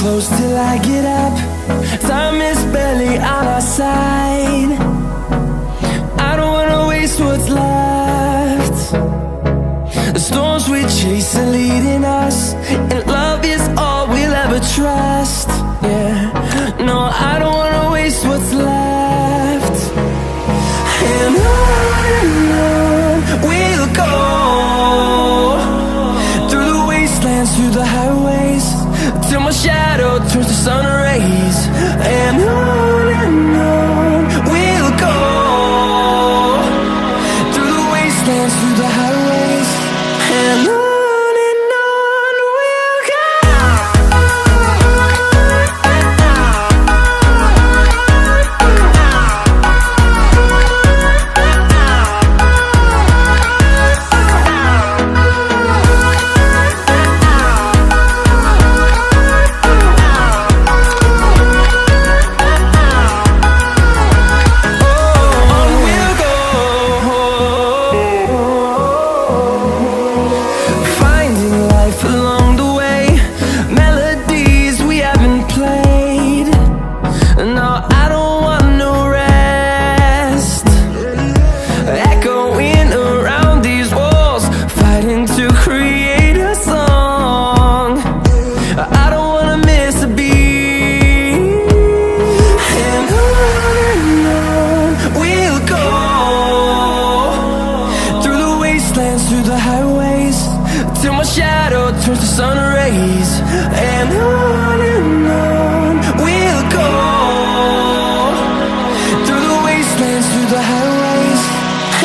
close till I get up. Time is barely on our side. I don't wanna waste what's left. The storms we chase are leading us, and love is all we'll ever trust. Yeah, no, I don't wanna waste what's left. And on we'll go, through the wastelands, through the highways, till my shadow turns to sun rays. And on we'll go, through the wastelands, through the highways, and on. Through the highways, till my shadow turns to sun rays. And on we'll go, through the wastelands, through the highways,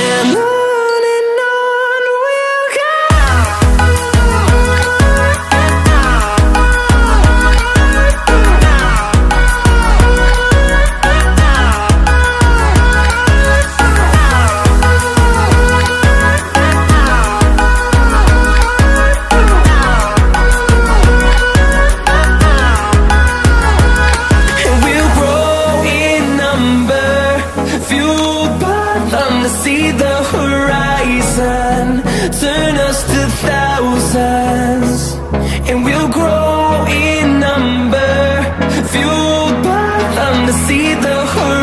and on. See the horizon, turn us to thousands, and we'll grow in number, fueled by them to see the horizon.